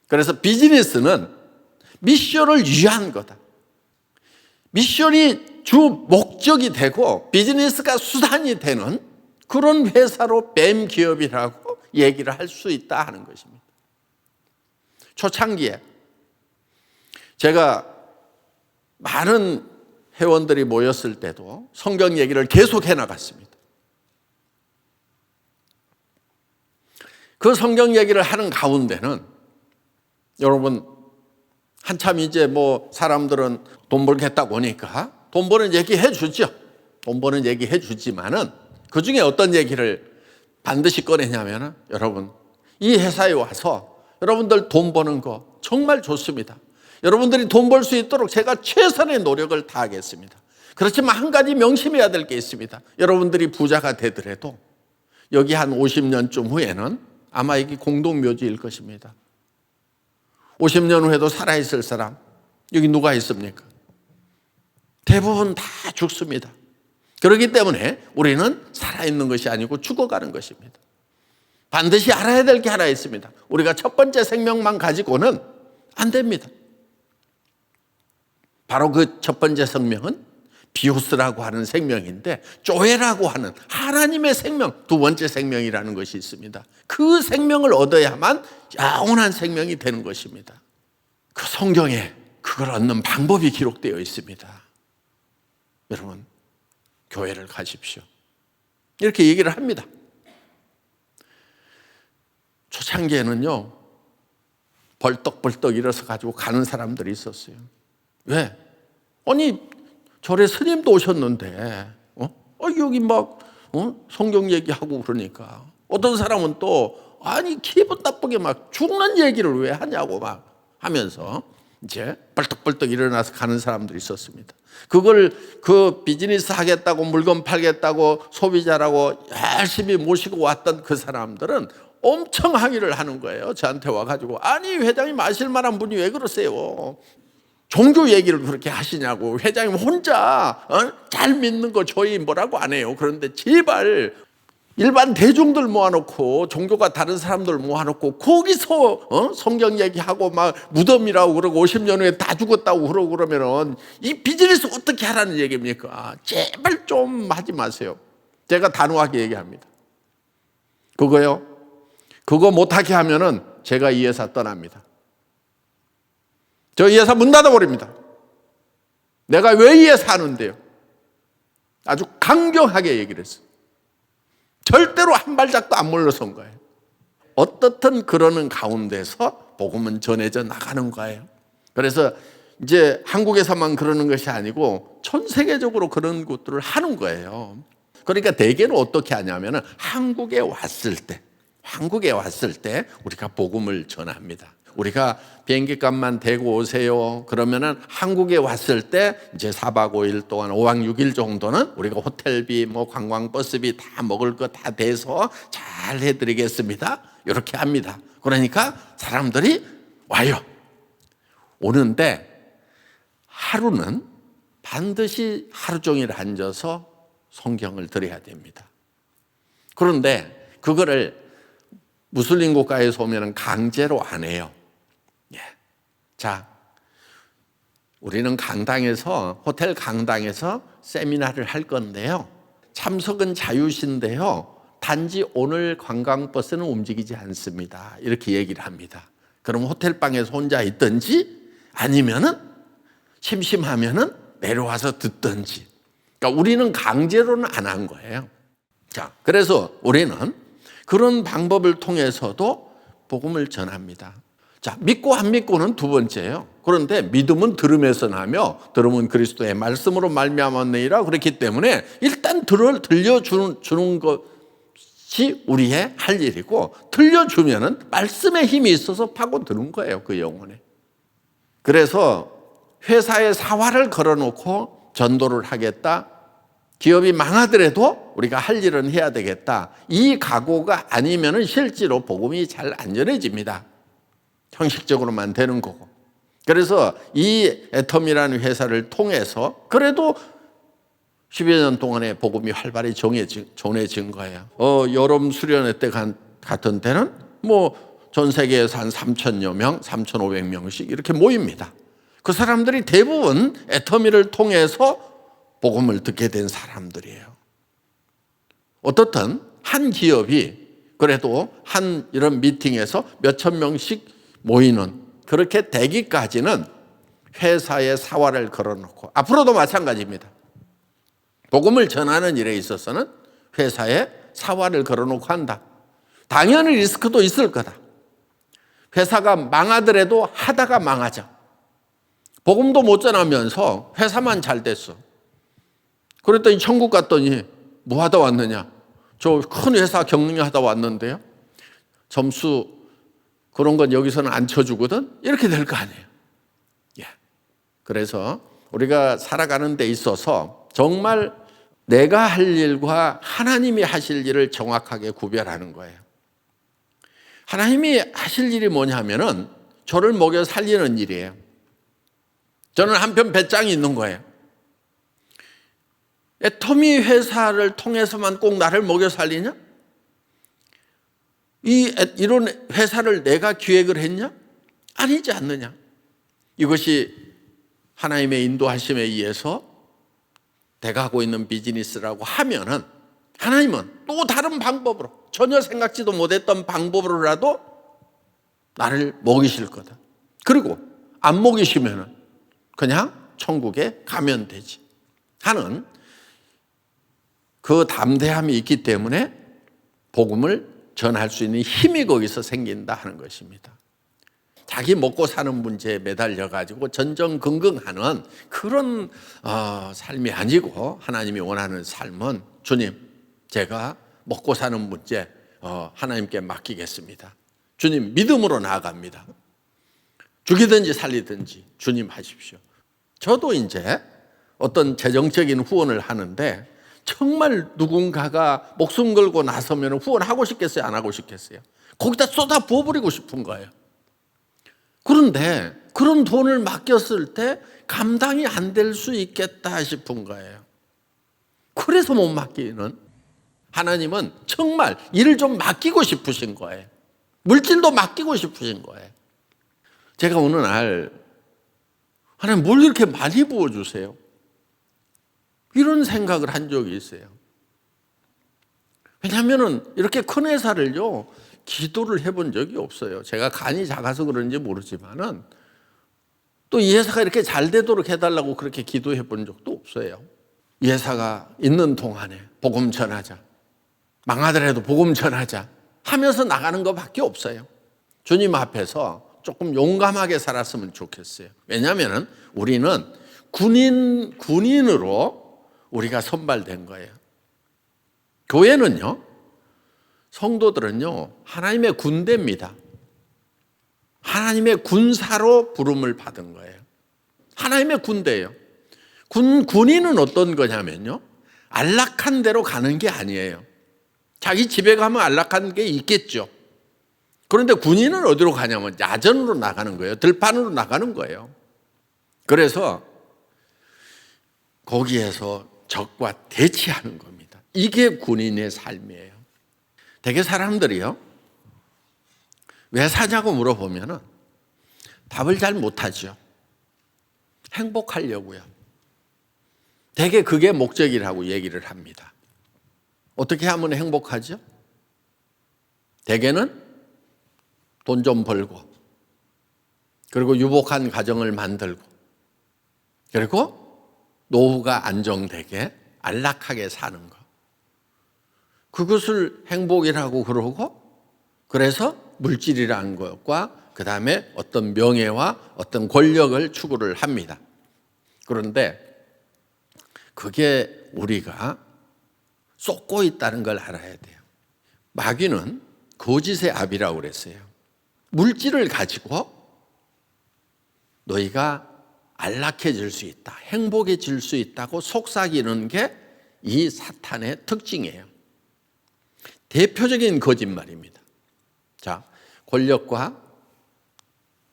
그래서 비즈니스는 미션을 위한 거다. 미션이 주 목적이 되고 비즈니스가 수단이 되는 그런 회사로 뱀 기업이라고 얘기를 할 수 있다 하는 것입니다. 초창기에 제가 많은 회원들이 모였을 때도 성경 얘기를 계속 해나갔습니다. 그 성경 얘기를 하는 가운데는 여러분 한참 이제 사람들은 돈 벌겠다고 하니까 돈 버는 얘기 해주죠. 돈 버는 얘기 해주지만은 그 중에 어떤 얘기를 반드시 꺼내냐면은 여러분 이 회사에 와서 여러분들 돈 버는 거 정말 좋습니다. 여러분들이 돈 벌 수 있도록 제가 최선의 노력을 다하겠습니다. 그렇지만 한 가지 명심해야 될 게 있습니다. 여러분들이 부자가 되더라도 여기 한 50년쯤 후에는 아마 여기 공동묘지일 것입니다. 50년 후에도 살아있을 사람 여기 누가 있습니까? 대부분 다 죽습니다. 그렇기 때문에 우리는 살아있는 것이 아니고 죽어가는 것입니다. 반드시 알아야 될 게 하나 있습니다. 우리가 첫 번째 생명만 가지고는 안 됩니다. 바로 그 첫 번째 생명은 비오스라고 하는 생명인데 조회라고 하는 하나님의 생명, 두 번째 생명이라는 것이 있습니다. 그 생명을 얻어야만 영원한 생명이 되는 것입니다. 그 성경에 그걸 얻는 방법이 기록되어 있습니다. 여러분 교회를 가십시오. 이렇게 얘기를 합니다. 초창기에는요 벌떡벌떡 일어서 가지고 가는 사람들이 있었어요. 왜? 아니 절에 스님도 오셨는데 여기 막 성경 얘기하고 그러니까 어떤 사람은 또 아니 기분 나쁘게 막 죽는 얘기를 왜 하냐고 막 하면서 이제 벌떡벌떡 일어나서 가는 사람들이 있었습니다. 그걸 그 비즈니스 하겠다고 물건 팔겠다고 소비자라고 열심히 모시고 왔던 그 사람들은 엄청 항의를 하는 거예요. 저한테 와가지고 아니 회장님 아실 만한 분이 왜 그러세요? 종교 얘기를 그렇게 하시냐고. 회장님 혼자 잘 믿는 거 저희 뭐라고 안 해요. 그런데 제발 일반 대중들 모아놓고 종교가 다른 사람들 모아놓고 거기서 성경 얘기하고 막 무덤이라고 그러고 50년 후에 다 죽었다고 그러고 그러면은 이 비즈니스 어떻게 하라는 얘기입니까? 제발 좀 하지 마세요. 제가 단호하게 얘기합니다. 그거요. 그거 못하게 하면은 제가 이 회사 떠납니다. 저 이 회사 문 닫아버립니다. 내가 왜 이 회사 하는데요? 아주 강경하게 얘기를 했어요. 절대로 한 발짝도 안 물러선 거예요. 어떻든 그러는 가운데서 복음은 전해져 나가는 거예요. 그래서 이제 한국에서만 그러는 것이 아니고 전 세계적으로 그런 것들을 하는 거예요. 그러니까 대개는 어떻게 하냐면은 한국에 왔을 때 우리가 복음을 전합니다. 우리가 비행기 값만 대고 오세요. 그러면은 한국에 왔을 때 이제 4박 5일 동안 5박 6일 정도는 우리가 호텔비, 관광버스비 다 먹을 거 다 대서 잘 해드리겠습니다. 이렇게 합니다. 그러니까 사람들이 와요. 오는데 하루는 반드시 하루 종일 앉아서 성경을 들어야 됩니다. 그런데 그거를 무슬림 국가에서 오면 강제로 안 해요. 자, 우리는 강당에서 호텔 강당에서 세미나를 할 건데요. 참석은 자유신데요. 단지 오늘 관광버스는 움직이지 않습니다. 이렇게 얘기를 합니다. 그럼 호텔방에서 혼자 있든지 아니면은 심심하면은 내려와서 듣든지. 그러니까 우리는 강제로는 안 한 거예요. 자, 그래서 우리는 그런 방법을 통해서도 복음을 전합니다. 자, 믿고 안 믿고는 두 번째예요. 그런데 믿음은 들음에서 나며 들음은 그리스도의 말씀으로 말미암았느니라. 그렇기 때문에 일단 들려주는 것 우리의 할 일이고, 들려주면은 말씀의 힘이 있어서 파고드는 거예요, 그 영혼에. 그래서 회사에 사활을 걸어놓고 전도를 하겠다, 기업이 망하더라도 우리가 할 일은 해야 되겠다, 이 각오가 아니면은 실제로 복음이 잘 안 전해집니다. 형식적으로만 되는 거고. 그래서 이 애텀이라는 회사를 통해서 그래도 10여 년 동안에 복음이 활발히 전해진 거예요. 여름 수련회 때 같은 때는 전 세계에서 한 3,000여 명, 3,500명씩 이렇게 모입니다. 그 사람들이 대부분 애터미를 통해서 복음을 듣게 된 사람들이에요. 어떻든 한 기업이 그래도 한 이런 미팅에서 몇천 명씩 모이는 그렇게 되기까지는 회사에 사활을 걸어놓고, 앞으로도 마찬가지입니다. 복음을 전하는 일에 있어서는 회사에 사활을 걸어놓고 한다. 당연히 리스크도 있을 거다. 회사가 망하더라도 하다가 망하자. 복음도 못 전하면서 회사만 잘 됐어. 그랬더니 천국 갔더니 뭐 하다 왔느냐? 저 큰 회사 경영하다 왔는데요, 점수 그런 건 여기서는 안 쳐주거든? 이렇게 될 거 아니에요. 그래서 우리가 살아가는 데 있어서 정말 내가 할 일과 하나님이 하실 일을 정확하게 구별하는 거예요. 하나님이 하실 일이 뭐냐면은 저를 먹여 살리는 일이에요. 저는 한편 배짱이 있는 거예요. 애터미 회사를 통해서만 꼭 나를 먹여 살리냐? 이런 회사를 내가 기획을 했냐? 아니지 않느냐? 이것이 하나님의 인도하심에 의해서 돼가고 있는 비즈니스라고 하면은 하나님은 또 다른 방법으로, 전혀 생각지도 못했던 방법으로라도 나를 먹이실 거다. 그리고 안 먹이시면은 그냥 천국에 가면 되지 하는 그 담대함이 있기 때문에 복음을 전할 수 있는 힘이 거기서 생긴다 하는 것입니다. 자기 먹고 사는 문제에 매달려 가지고 전전긍긍하는 그런 삶이 아니고, 하나님이 원하는 삶은 주님, 제가 먹고 사는 문제 하나님께 맡기겠습니다. 주님, 믿음으로 나아갑니다. 죽이든지 살리든지 주님 하십시오. 저도 이제 어떤 재정적인 후원을 하는데 정말 누군가가 목숨 걸고 나서면 후원하고 싶겠어요? 안 하고 싶겠어요? 거기다 쏟아 부어버리고 싶은 거예요. 그런데 그런 돈을 맡겼을 때 감당이 안 될 수 있겠다 싶은 거예요. 그래서 못 맡기는, 하나님은 정말 일을 좀 맡기고 싶으신 거예요. 물질도 맡기고 싶으신 거예요. 제가 어느 날, 하나님 뭘 이렇게 많이 부어주세요? 이런 생각을 한 적이 있어요. 왜냐하면 이렇게 큰 회사를요, 기도를 해본 적이 없어요. 제가 간이 작아서 그런지 모르지만은 또 이 회사가 이렇게 잘 되도록 해달라고 그렇게 기도해 본 적도 없어요. 이 회사가 있는 동안에 복음 전하자, 망하더라도 복음 전하자 하면서 나가는 것밖에 없어요. 주님 앞에서 조금 용감하게 살았으면 좋겠어요. 왜냐하면 우리는 군인으로 우리가 선발된 거예요. 교회는요, 성도들은요, 하나님의 군대입니다. 하나님의 군사로 부름을 받은 거예요. 하나님의 군대예요. 군인은 어떤 거냐면요, 안락한 데로 가는 게 아니에요. 자기 집에 가면 안락한 게 있겠죠. 그런데 군인은 어디로 가냐면 야전으로 나가는 거예요. 들판으로 나가는 거예요. 그래서 거기에서 적과 대치하는 겁니다. 이게 군인의 삶이에요. 대개 사람들이요, 왜 사냐고 물어보면 답을 잘 못하죠. 행복하려고요. 대개 그게 목적이라고 얘기를 합니다. 어떻게 하면 행복하죠? 대개는 돈 좀 벌고, 그리고 유복한 가정을 만들고, 그리고 노후가 안정되게 안락하게 사는 것, 그것을 행복이라고 그러고, 그래서 물질이라는 것과 그 다음에 어떤 명예와 어떤 권력을 추구를 합니다. 그런데 그게 우리가 쏟고 있다는 걸 알아야 돼요. 마귀는 거짓의 압이라고 그랬어요. 물질을 가지고 너희가 안락해질 수 있다, 행복해질 수 있다고 속삭이는 게 이 사탄의 특징이에요. 대표적인 거짓말입니다. 자, 권력과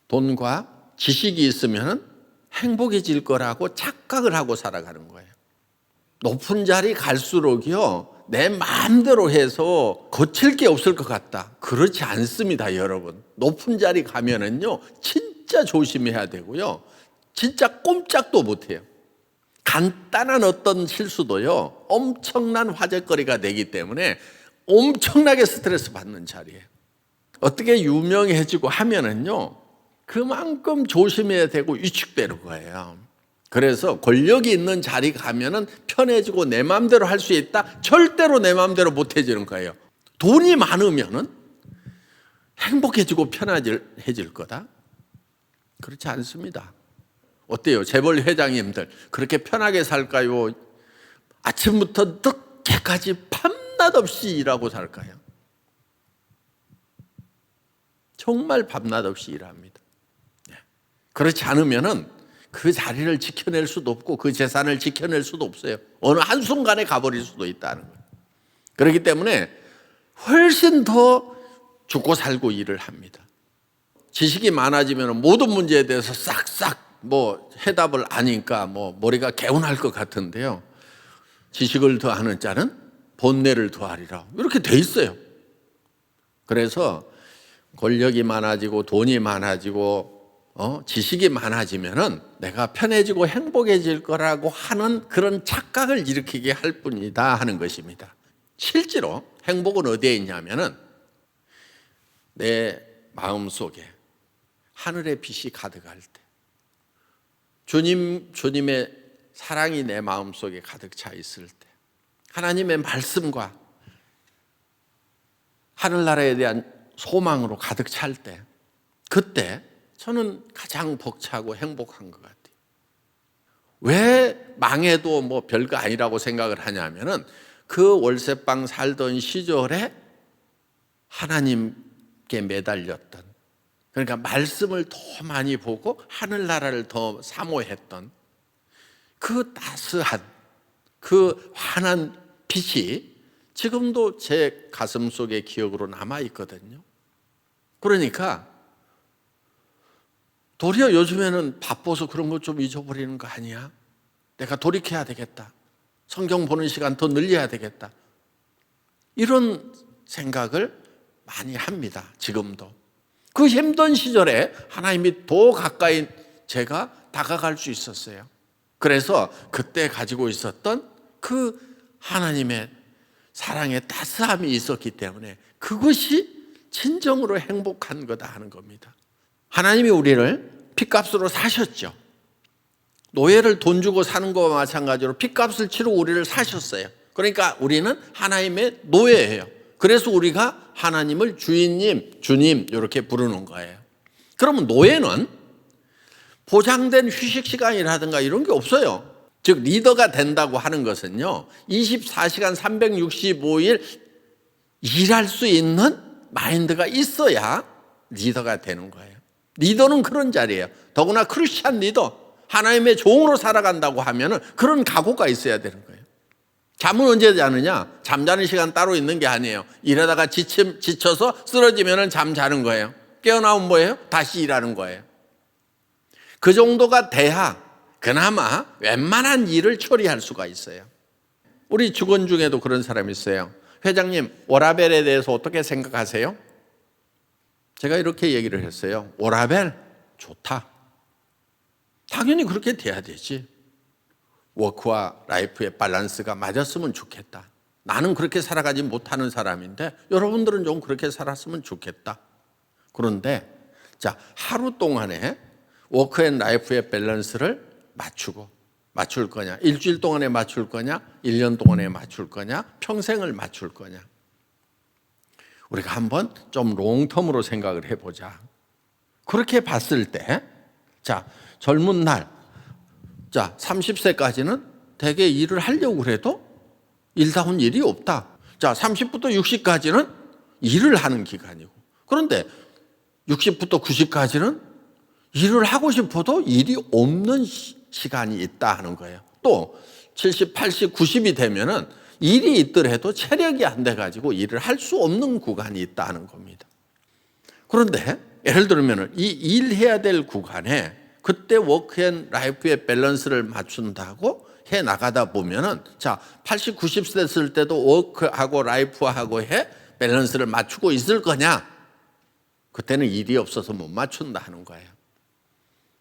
돈과 지식이 있으면 행복해질 거라고 착각을 하고 살아가는 거예요. 높은 자리 갈수록요, 내 마음대로 해서 거칠 게 없을 것 같다. 그렇지 않습니다, 여러분. 높은 자리 가면은요, 진짜 조심해야 되고요. 진짜 꼼짝도 못해요. 간단한 어떤 실수도요, 엄청난 화제거리가 되기 때문에 엄청나게 스트레스 받는 자리예요. 어떻게 유명해지고 하면은요, 그만큼 조심해야 되고 위축되는 거예요. 그래서 권력이 있는 자리 가면은 편해지고 내 마음대로 할 수 있다. 절대로 내 마음대로 못 해지는 거예요. 돈이 많으면은 행복해지고 편해질 거다. 그렇지 않습니다. 어때요? 재벌 회장님들 그렇게 편하게 살까요? 아침부터 늦게까지 밤낮 없이 일하고 살까요? 정말 밤낮 없이 일합니다. 그렇지 않으면은 그 자리를 지켜낼 수도 없고 그 재산을 지켜낼 수도 없어요. 어느 한순간에 가버릴 수도 있다는 거예요. 그렇기 때문에 훨씬 더 죽고 살고 일을 합니다. 지식이 많아지면 모든 문제에 대해서 싹싹 해답을 아니까 머리가 개운할 것 같은데요. 지식을 더하는 자는 본뇌를 더하리라. 이렇게 돼 있어요. 그래서 권력이 많아지고 돈이 많아지고 지식이 많아지면은 내가 편해지고 행복해질 거라고 하는 그런 착각을 일으키게 할 뿐이다 하는 것입니다. 실제로 행복은 어디에 있냐면은 내 마음속에 하늘의 빛이 가득할 때, 주님의 사랑이 내 마음속에 가득 차 있을 때, 하나님의 말씀과 하늘나라에 대한 소망으로 가득 찰 때, 그때 저는 가장 벅차고 행복한 것 같아요. 왜 망해도 별거 아니라고 생각을 하냐면은 그 월세방 살던 시절에 하나님께 매달렸던, 그러니까 말씀을 더 많이 보고 하늘나라를 더 사모했던 그 따스한, 그 환한 빛이 지금도 제 가슴 속에 기억으로 남아있거든요. 그러니까 도리어 요즘에는 바빠서 그런 거 좀 잊어버리는 거 아니야? 내가 돌이켜야 되겠다. 성경 보는 시간 더 늘려야 되겠다. 이런 생각을 많이 합니다. 지금도. 그 힘든 시절에 하나님이 더 가까이 제가 다가갈 수 있었어요. 그래서 그때 가지고 있었던 그 하나님의 사랑의 따스함이 있었기 때문에 그것이 진정으로 행복한 거다 하는 겁니다. 하나님이 우리를 핏값으로 사셨죠. 노예를 돈 주고 사는 것과 마찬가지로 핏값을 치르고 우리를 사셨어요. 그러니까 우리는 하나님의 노예예요. 그래서 우리가 하나님을 주인님, 주님 이렇게 부르는 거예요. 그러면 노예는 보장된 휴식 시간이라든가 이런 게 없어요. 즉 리더가 된다고 하는 것은요, 24시간 365일 일할 수 있는 마인드가 있어야 리더가 되는 거예요. 리더는 그런 자리예요. 더구나 크리스찬 리더, 하나님의 종으로 살아간다고 하면은 그런 각오가 있어야 되는 거예요. 잠은 언제 자느냐? 잠자는 시간 따로 있는 게 아니에요. 일하다가 지쳐서 쓰러지면은 잠자는 거예요. 깨어나면 뭐예요? 다시 일하는 거예요. 그 정도가 돼야 그나마 웬만한 일을 처리할 수가 있어요. 우리 직원 중에도 그런 사람이 있어요. 회장님, 워라벨에 대해서 어떻게 생각하세요? 제가 이렇게 얘기를 했어요. 워라벨 좋다. 당연히 그렇게 돼야 되지. 워크와 라이프의 밸런스가 맞았으면 좋겠다. 나는 그렇게 살아가지 못하는 사람인데 여러분들은 좀 그렇게 살았으면 좋겠다. 그런데 자, 하루 동안에 워크 앤 라이프의 밸런스를 맞출 거냐, 일주일 동안에 맞출 거냐, 1년 동안에 맞출 거냐, 평생을 맞출 거냐. 우리가 한번 좀 롱텀으로 생각을 해보자. 그렇게 봤을 때, 자, 젊은 날, 자, 30세까지는 대개 일을 하려고 해도 일다운 일이 없다. 자, 30부터 60까지는 일을 하는 기간이고, 그런데 60부터 90까지는 일을 하고 싶어도 일이 없는 시간이 있다 하는 거예요. 또 70, 80, 90이 되면은 일이 있더라도 체력이 안 돼가지고 일을 할 수 없는 구간이 있다 하는 겁니다. 그런데 예를 들면 이 일해야 될 구간에 그때 워크앤라이프의 밸런스를 맞춘다고 해 나가다 보면은, 자, 80, 90 됐을 때도 워크하고 라이프하고 해 밸런스를 맞추고 있을 거냐? 그때는 일이 없어서 못 맞춘다 하는 거예요.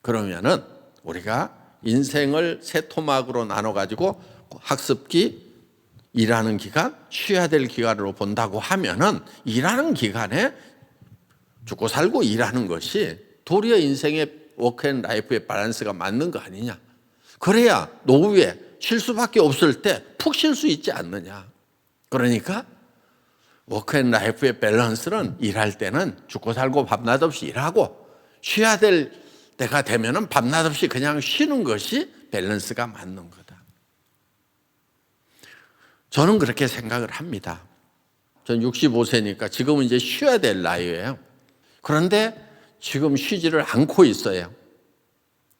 그러면은 우리가 인생을 세 토막으로 나눠가지고 학습기, 일하는 기간, 쉬어야 될 기간으로 본다고 하면은 일하는 기간에 죽고 살고 일하는 것이 도리어 인생의 워크앤라이프의 밸런스가 맞는 거 아니냐. 그래야 노후에 쉴 수밖에 없을 때 푹 쉴 수 있지 않느냐. 그러니까 워크앤라이프의 밸런스는 일할 때는 죽고 살고 밤낮 없이 일하고, 쉬어야 될 때가 되면은 밤낮 없이 그냥 쉬는 것이 밸런스가 맞는 거다. 저는 그렇게 생각을 합니다. 전 65세니까 지금은 이제 쉬어야 될 나이예요. 그런데 지금 쉬지를 않고 있어요.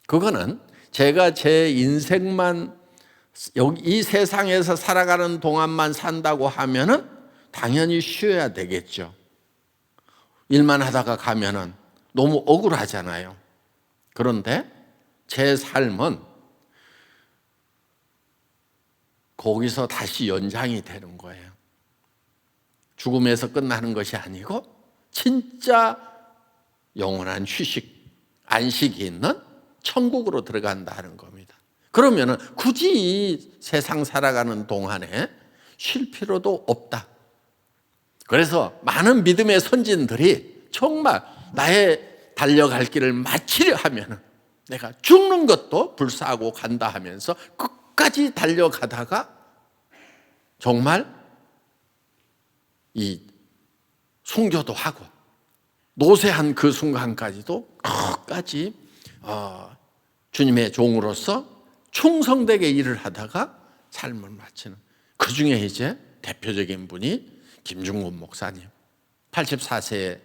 그거는 제가 제 인생만 이 세상에서 살아가는 동안만 산다고 하면은 당연히 쉬어야 되겠죠. 일만 하다가 가면은 너무 억울하잖아요. 그런데 제 삶은 거기서 다시 연장이 되는 거예요. 죽음에서 끝나는 것이 아니고 진짜 영원한 휴식, 안식이 있는 천국으로 들어간다는 겁니다. 그러면 굳이 이 세상 살아가는 동안에 쉴 필요도 없다. 그래서 많은 믿음의 선진들이 정말 나의 달려갈 길을 마치려 하면 내가 죽는 것도 불사하고 간다 하면서 끝까지 달려가다가 정말 이 순교도 하고 노쇠한 그 순간까지도 끝까지 주님의 종으로서 충성되게 일을 하다가 삶을 마치는, 그 중에 이제 대표적인 분이 김중곤 목사님, 84세에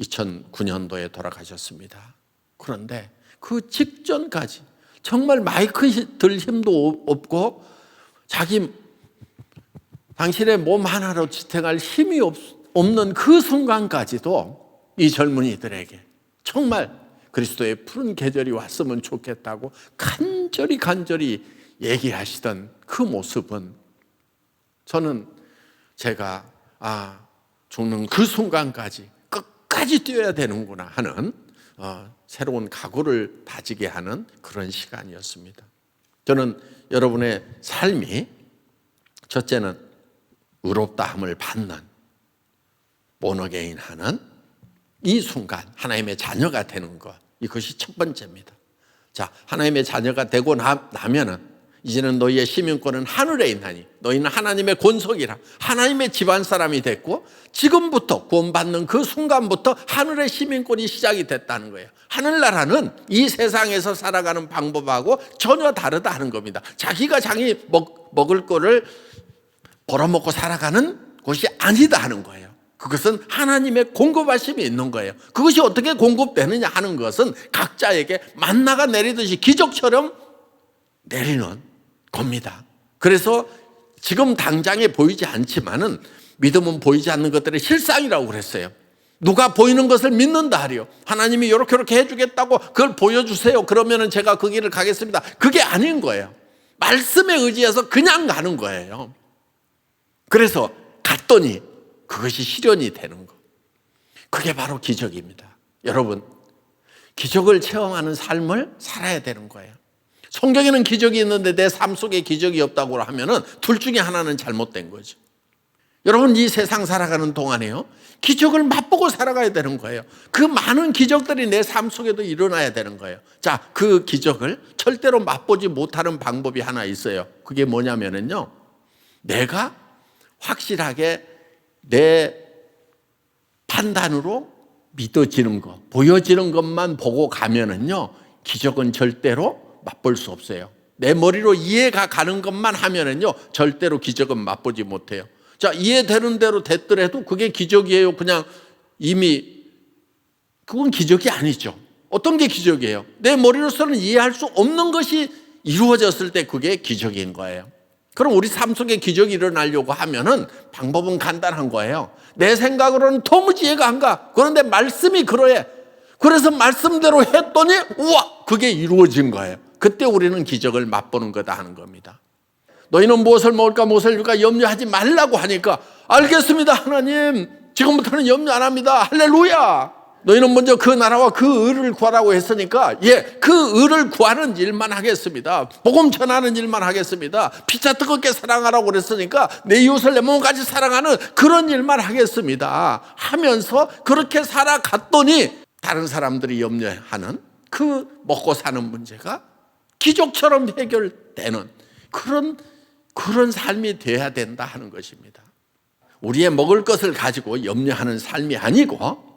2009년도에 돌아가셨습니다. 그런데 그 직전까지 정말 마이크 들 힘도 없고 자기 당신의 몸 하나로 지탱할 힘이 없는 그 순간까지도 이 젊은이들에게 정말 그리스도의 푸른 계절이 왔으면 좋겠다고 간절히 얘기하시던 그 모습은, 저는 제가 죽는 그 순간까지 끝까지 뛰어야 되는구나 하는 새로운 각오를 다지게 하는 그런 시간이었습니다. 저는 여러분의 삶이 첫째는 의롭다함을 받는, 본어게인 하는 이 순간 하나님의 자녀가 되는 것, 이것이 첫 번째입니다. 자, 하나님의 자녀가 되고 나면은 이제는 너희의 시민권은 하늘에 있나니 너희는 하나님의 권속이라, 하나님의 집안 사람이 됐고 지금부터 구원받는 그 순간부터 하늘의 시민권이 시작이 됐다는 거예요. 하늘나라는 이 세상에서 살아가는 방법하고 전혀 다르다는 겁니다. 자기가 자기 먹을 거를 벌어먹고 살아가는 곳이 아니다 하는 거예요. 그것은 하나님의 공급하심이 있는 거예요. 그것이 어떻게 공급되느냐 하는 것은 각자에게 만나가 내리듯이 기적처럼 내리는 겁니다. 그래서 지금 당장에 보이지 않지만은 믿음은 보이지 않는 것들의 실상이라고 그랬어요. 누가 보이는 것을 믿는다 하리요. 하나님이 이렇게 해주겠다고 그걸 보여주세요. 그러면은 제가 그 길을 가겠습니다. 그게 아닌 거예요. 말씀에 의지해서 그냥 가는 거예요. 그래서 갔더니 그것이 실현이 되는 거. 그게 바로 기적입니다. 여러분, 기적을 체험하는 삶을 살아야 되는 거예요. 성경에는 기적이 있는데 내 삶 속에 기적이 없다고 하면은 둘 중에 하나는 잘못된 거죠. 여러분, 이 세상 살아가는 동안에요, 기적을 맛보고 살아가야 되는 거예요. 그 많은 기적들이 내 삶 속에도 일어나야 되는 거예요. 자, 그 기적을 절대로 맛보지 못하는 방법이 하나 있어요. 그게 뭐냐면은요, 내가 확실하게 내 판단으로 믿어지는 것, 보여지는 것만 보고 가면은요, 기적은 절대로 맛볼 수 없어요. 내 머리로 이해가 가는 것만 하면은요, 절대로 기적은 맛보지 못해요. 자, 이해되는 대로 됐더라도 그게 기적이에요. 그냥 이미 그건 기적이 아니죠. 어떤 게 기적이에요? 내 머리로서는 이해할 수 없는 것이 이루어졌을 때 그게 기적인 거예요. 그럼 우리 삶 속에 기적이 일어나려고 하면은 방법은 간단한 거예요. 내 생각으로는 도무지 이해가 안 가. 그런데 말씀이 그러해. 그래서 말씀대로 했더니 우와, 그게 이루어진 거예요. 그때 우리는 기적을 맛보는 거다 하는 겁니다. 너희는 무엇을 먹을까 무엇을 입을까 염려하지 말라고 하니까 알겠습니다 하나님, 지금부터는 염려 안 합니다. 할렐루야. 너희는 먼저 그 나라와 그 의를 구하라고 했으니까 그 의를 구하는 일만 하겠습니다. 복음 전하는 일만 하겠습니다. 피차 뜨겁게 사랑하라고 그랬으니까 내 이웃을 내 몸같이 사랑하는 그런 일만 하겠습니다 하면서 그렇게 살아갔더니 다른 사람들이 염려하는 그 먹고 사는 문제가 기적처럼 해결되는 그런 삶이 돼야 된다 하는 것입니다. 우리의 먹을 것을 가지고 염려하는 삶이 아니고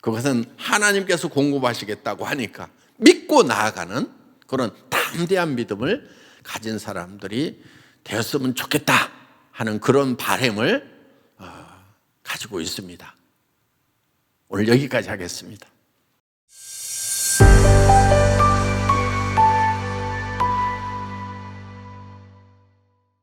그것은 하나님께서 공급하시겠다고 하니까 믿고 나아가는 그런 담대한 믿음을 가진 사람들이 되었으면 좋겠다 하는 그런 바람을 가지고 있습니다. 오늘 여기까지 하겠습니다.